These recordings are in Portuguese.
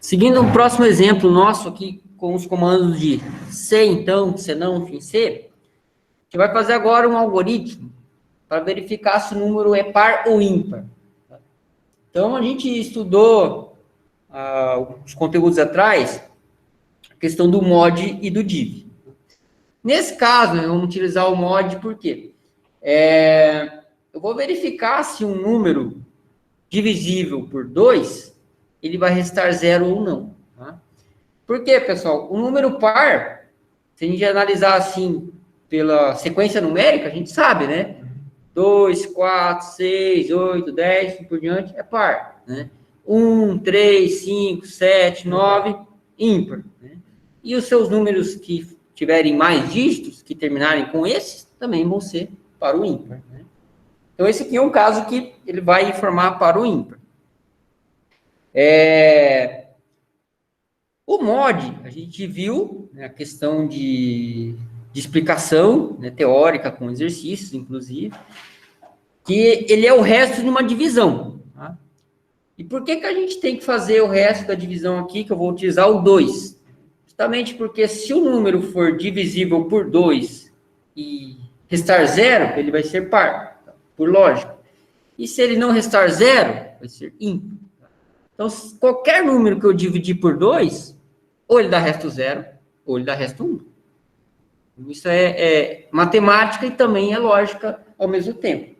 Seguindo o próximo exemplo nosso aqui, com os comandos de se, então, se não, fim, se, a gente vai fazer agora um algoritmo para verificar se o número é par ou ímpar. Então, a gente estudou os conteúdos atrás, a questão do mod e do div. Nesse caso, nós vamos utilizar o mod porque eu vou verificar se um número divisível por 2, ele vai restar 0 ou não. Tá? Por quê, pessoal? O número par, se a gente analisar assim, pela sequência numérica, a gente sabe, né? 2, 4, 6, 8, 10, e por diante, é par. Né? 1, 3, 5, 7, 9, ímpar. Né? E os seus números que tiverem mais dígitos, que terminarem com esses, também vão ser para o ímpar. Né? Então, esse aqui é um caso que ele vai informar para o ímpar. O mod, a gente viu, né, a questão de explicação, né, teórica, com exercícios, inclusive, que ele é o resto de uma divisão. Tá? E por que a gente tem que fazer o resto da divisão aqui, que eu vou utilizar o 2? Justamente porque se o número for divisível por 2 e restar 0, ele vai ser par, por lógica. E se ele não restar 0, vai ser ímpar. Então, qualquer número que eu dividir por 2, ou ele dá resto 0, ou ele dá resto 1. Isso é matemática e também é lógica ao mesmo tempo.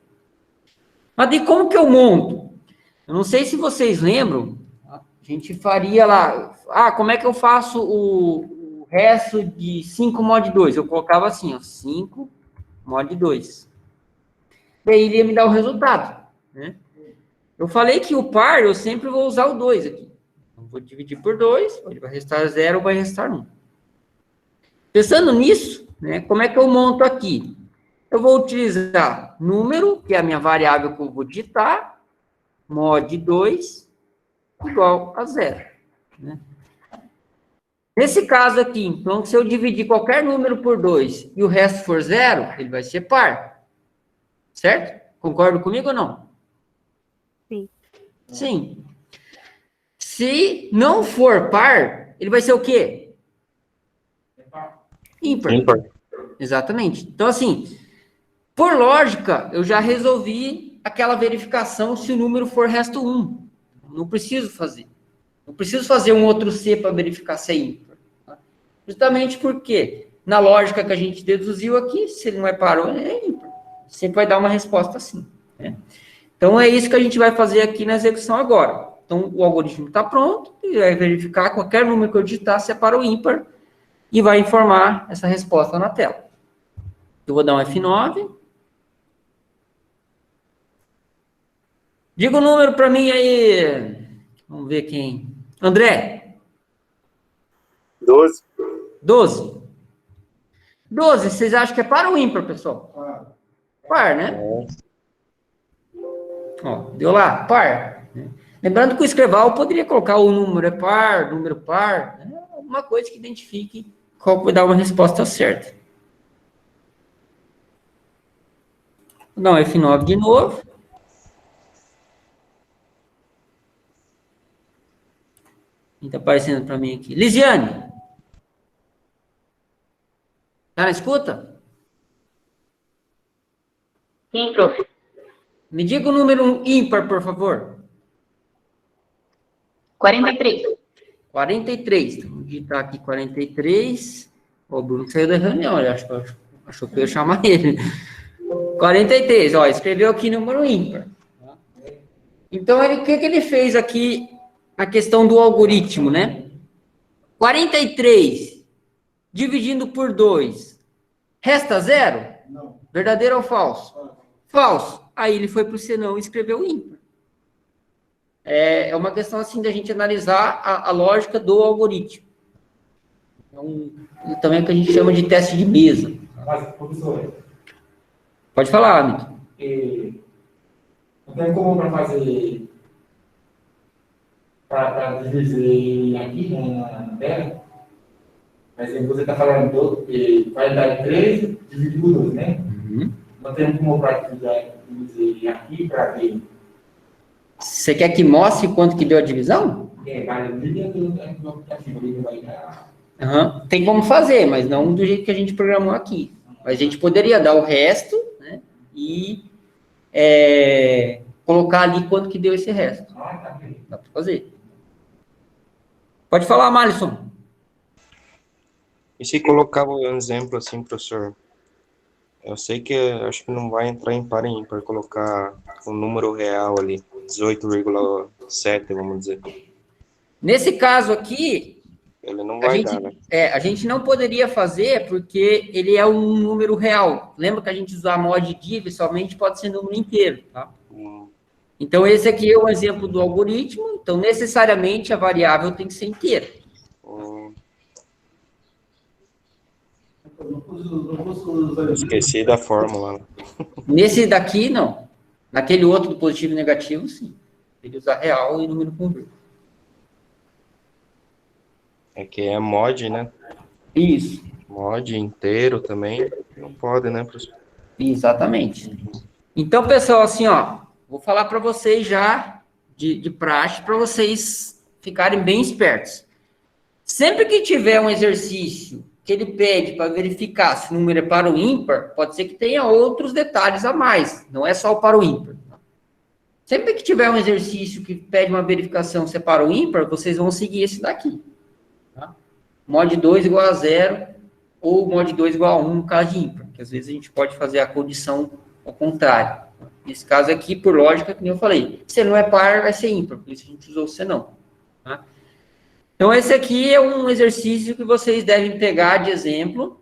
Mas de como que eu monto? Eu não sei se vocês lembram, a gente faria lá, como é que eu faço o resto de 5 mod 2? Eu colocava assim, ó, 5 mod 2. Daí ele ia me dar o resultado, né? Eu falei que o par, eu sempre vou usar o 2 aqui. Então, vou dividir por 2, ele vai restar 0 ou vai restar 1. Pensando nisso, né, como é que eu monto aqui? Eu vou utilizar número, que é a minha variável que eu vou digitar, mod 2 igual a 0. Né? Nesse caso aqui, então, se eu dividir qualquer número por 2 e o resto for 0, ele vai ser par. Certo? Concorda comigo ou não? Sim. Sim. Se não for par, ele vai ser o quê? Ímpar. Ímpar. Exatamente. Então, assim, por lógica, eu já resolvi aquela verificação se o número for resto 1. Não preciso fazer. Não preciso fazer um outro C para verificar se é ímpar. Tá? Justamente porque, na lógica que a gente deduziu aqui, se ele não é par ou é ímpar. Sempre vai dar uma resposta assim. Né? Então, é isso que a gente vai fazer aqui na execução agora. Então, o algoritmo está pronto, e vai verificar qualquer número que eu digitar se é par ou ímpar, e vai informar essa resposta na tela. Eu vou dar um F9. Diga o número para mim aí. Vamos ver quem. André. 12. 12. 12, vocês acham que é par ou ímpar, pessoal? Par, né? Ó, deu lá, par. Lembrando que o escreval poderia colocar o número é par, número par, né? Alguma coisa que identifique qual vai dar uma resposta certa. Vou dar um F9 de novo. Quem está aparecendo para mim aqui? Lisiane. Tá na escuta? Sim, prof. Me diga o número ímpar, por favor. 43. 43. Então, vou digitar aqui 43. O Bruno saiu da reunião, ele achou que eu ia chamar ele. 43, ó, escreveu aqui número ímpar. Então, o que ele fez aqui na questão do algoritmo, né? 43 dividindo por 2, resta 0? Não. Verdadeiro ou falso? Falso. Aí ele foi para o senão e escreveu ímpar. É uma questão assim da gente analisar a lógica do algoritmo. Então, também é o que a gente chama de teste de mesa. Mas, professor, Pode falar, Hamilton. não tem como para fazer, para dividir aqui na tela, mas você está falando que vai dar 13 dividido por 2, né? Uhum. Não tem como para dividir aqui para ver. Você quer que mostre quanto que deu a divisão? Vai dentro do aplicativo, ele vai dar. Aham. Tem como fazer, mas não do jeito que a gente programou aqui. Mas a gente poderia dar o resto, né? E colocar ali quanto que deu esse resto. Tá bem. Dá para fazer. Pode falar, Malisson. E se colocava um exemplo assim, professor? Eu sei que acho que não vai entrar em par e ímpar, colocar um número real ali, 18,7, vamos dizer. Nesse caso aqui, Ele não vai dar, né? a gente não poderia fazer porque ele é um número real. Lembra que a gente usa a mod div, somente pode ser número inteiro, tá? Então, esse aqui é um exemplo do algoritmo. Então, necessariamente, a variável tem que ser inteira. Esqueci da fórmula. Nesse daqui, não. Naquele outro do positivo e negativo, sim. Ele usa real e número com vírgula. É que é mod, né? Isso. Mod inteiro também. Não pode, né, professor? Exatamente. Então, pessoal, assim, ó, vou falar para vocês já de praxe, para vocês ficarem bem espertos. Sempre que tiver um exercício que ele pede para verificar se o número é par ou ímpar, pode ser que tenha outros detalhes a mais, não é só o par ou ímpar. Sempre que tiver um exercício que pede uma verificação se é par ou ímpar, vocês vão seguir esse daqui. Tá? Mod 2 igual a 0, ou mod 2 igual a 1 no caso de ímpar, que às vezes a gente pode fazer a condição ao contrário. Nesse caso aqui, por lógica, que nem eu falei, se não é par, vai ser ímpar, por isso a gente usou o senão. Tá? Então, esse aqui é um exercício que vocês devem pegar de exemplo,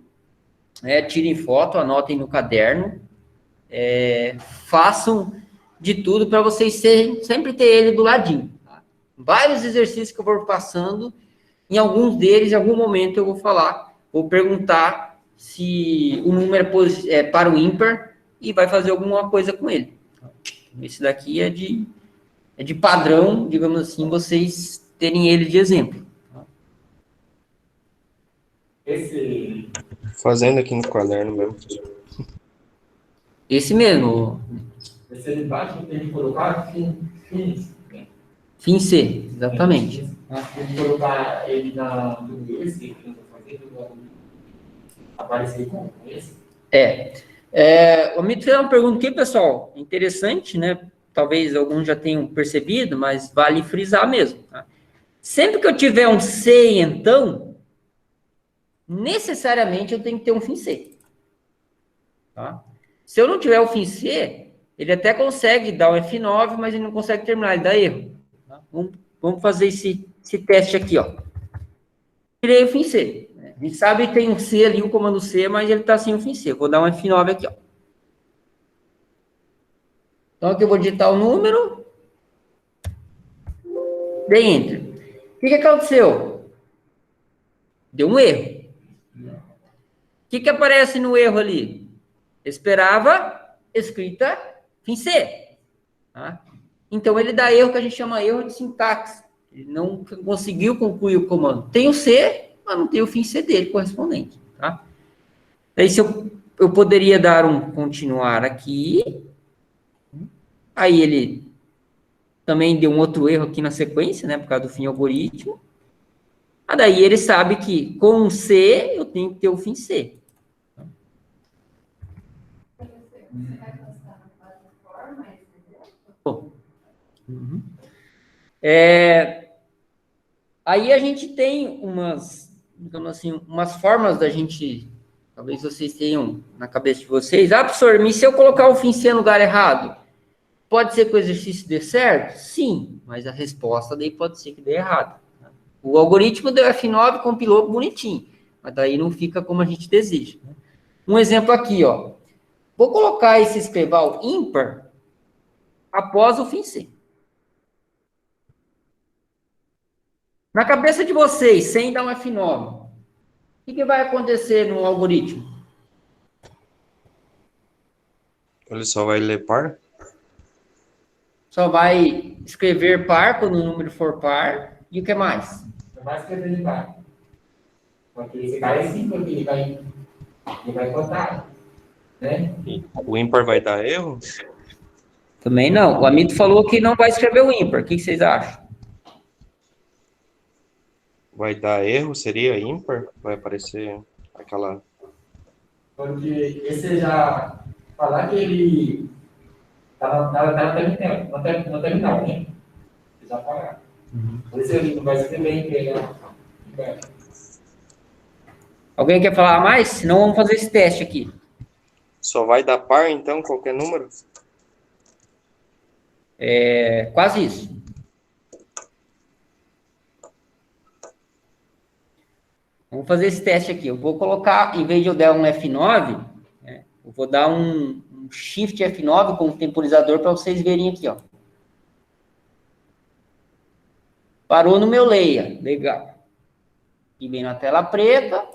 tirem foto, anotem no caderno, façam de tudo para vocês sempre ter ele do ladinho. Tá? Vários exercícios que eu vou passando, em alguns deles, em algum momento eu vou perguntar se o número é par ou ímpar e vai fazer alguma coisa com ele. Esse daqui é de padrão, digamos assim, vocês terem ele de exemplo. Esse. Fazendo aqui no caderno mesmo. Esse mesmo. Esse de baixo tem que colocar Fim C, exatamente. Tem que colocar ele esse, aparecer com esse. O Mito fez uma pergunta aqui, pessoal, interessante, né? Talvez alguns já tenham percebido, mas vale frisar mesmo. Tá? Sempre que eu tiver um C, então, necessariamente eu tenho que ter um fim C. Tá? Se eu não tiver o fim C, ele até consegue dar um F9, mas ele não consegue terminar, ele dá erro. Tá? Vamos fazer esse teste aqui, ó. Tirei o fim C. A gente sabe que tem um C ali, um comando C, mas ele está sem o fim C. Vou dar um F9 aqui, ó. Então, aqui eu vou digitar o número. Dei Enter. O que aconteceu? Deu um erro. O que aparece no erro ali? Esperava escrita fim C. Tá? Então, ele dá erro que a gente chama erro de sintaxe. Ele não conseguiu concluir o comando. Tem o C, mas não tem o fim C dele correspondente. Tá? Daí, se eu poderia dar um continuar aqui. Aí, ele também deu um outro erro aqui na sequência, né? Por causa do fim algoritmo. Mas daí, ele sabe que com um C, eu tenho que ter o fim C. Uhum. Aí a gente tem digamos assim, umas formas da gente, talvez vocês tenham na cabeça de vocês, professor, mas se eu colocar o fim C no lugar errado, pode ser que o exercício dê certo? Sim, mas a resposta daí pode ser que dê errado. O algoritmo deu F9, compilou bonitinho, mas daí não fica como a gente deseja. Um exemplo aqui, ó. Vou colocar esse escreval ímpar após o fim C. Na cabeça de vocês, sem dar um F9, o que vai acontecer no algoritmo? Ele só vai ler par? Só vai escrever par quando o número for par. E o que mais? Não vai escrever de par. Porque esse cara é 5, ele vai contar. Né? E o ímpar vai dar erro? Também não. O Amito falou que não vai escrever o ímpar. O que vocês acham? vai dar erro, seria ímpar? Vai aparecer aquela... Porque esse já falar que ele tá na terminal, né? Já falaram. Por isso ele não vai escrever inteiro. Alguém quer falar mais? Senão vamos fazer esse teste aqui. Só vai dar par, então, qualquer número? É quase isso. Vamos fazer esse teste aqui. Eu vou colocar, em vez de eu dar um F9, né, eu vou dar um Shift F9 com o temporizador para vocês verem aqui, ó. Parou no meu leia. Legal. E vem na tela preta.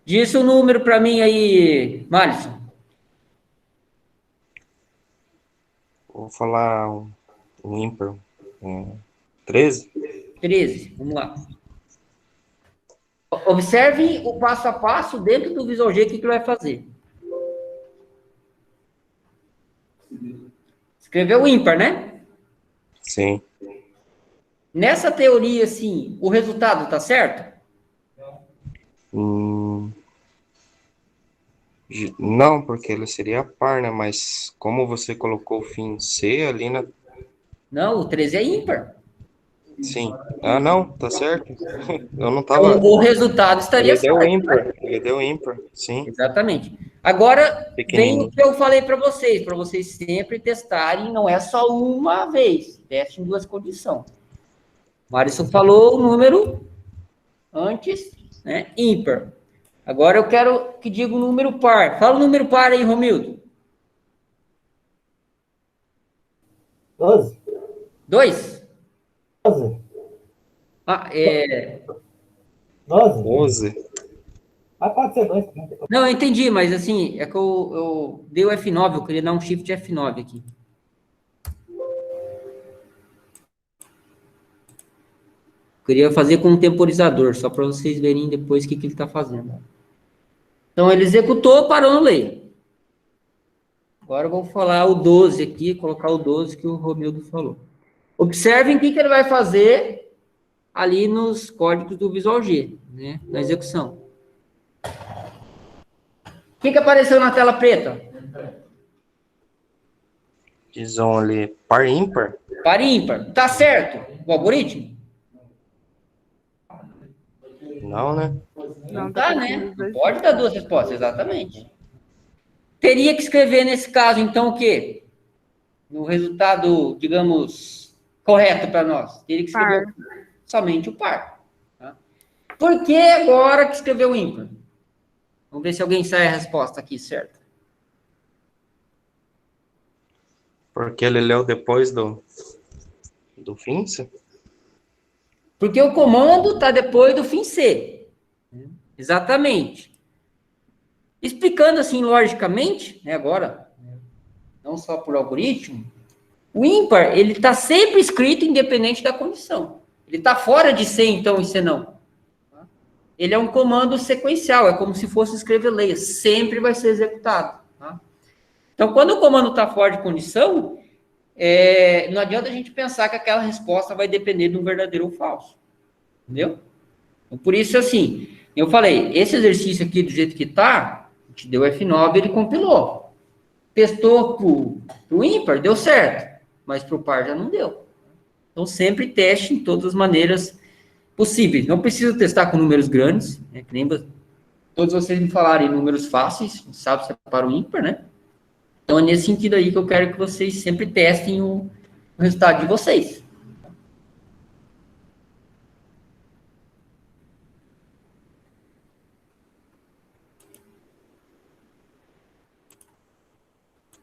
Diz o número para mim aí, Malisson. Vou falar um ímpar. 13? 13, vamos lá. Observe o passo a passo dentro do Visual G, o que ele vai fazer. Escreveu o ímpar, né? Sim. Nessa teoria, assim, o resultado tá certo? Não, porque ele seria par, né? Mas como você colocou o fim C ali, né? Não, o 13 é ímpar. Sim. Ah, não, tá certo. Eu não tava... O resultado estaria Ele deu certo. ímpar. Né? Ele deu ímpar, sim. Exatamente. Agora, vem Pequenininho. o que eu falei para vocês sempre testarem, não é só uma vez, teste em duas condições. O Marisson falou o número antes, né, ímpar. Agora eu quero que diga o número par. Fala o número par aí, Romildo. 12. 2? 12. Ah, 12. 12. Mas pode ser 2. Não, eu entendi, mas assim, é que eu dei o F9, eu queria dar um Shift F9 aqui. Queria fazer com um temporizador, só para vocês verem depois o que ele está fazendo. Então, ele executou, parou no lei. Agora eu vou falar o 12 aqui, colocar o 12 que o Romildo falou. Observem o que ele vai fazer ali nos códigos do Visual G, né, na execução. O que apareceu na tela preta? Diz ali par ímpar. Par ímpar. Tá certo o algoritmo? Não, né? Não tá, né? Não pode dar duas respostas, exatamente. Teria que escrever nesse caso, então, o quê? No resultado, digamos, correto para nós. Teria que escrever somente o par. Tá? Por que agora que escreveu o ímpar? Vamos ver se alguém sai a resposta aqui, certo? Porque ele leu depois do fim, C? Porque o comando está depois do fim C. Exatamente. Explicando assim, logicamente, né, agora, não só por algoritmo, o ímpar, ele está sempre escrito independente da condição. Ele está fora de C, então, e C não. Ele é um comando sequencial, é como se fosse escrever leia, sempre vai ser executado. Tá? Então, quando o comando está fora de condição, não adianta a gente pensar que aquela resposta vai depender de um verdadeiro ou falso. Entendeu? Então, por isso, assim, eu falei, esse exercício aqui, do jeito que está, a gente deu F9, ele compilou. Testou para o ímpar, deu certo, mas para o par já não deu. Então, sempre teste em todas as maneiras possíveis. Não precisa testar com números grandes, né, que nem todos vocês me falarem números fáceis, sabe, se é para o ímpar, né? Então, é nesse sentido aí que eu quero que vocês sempre testem o resultado de vocês.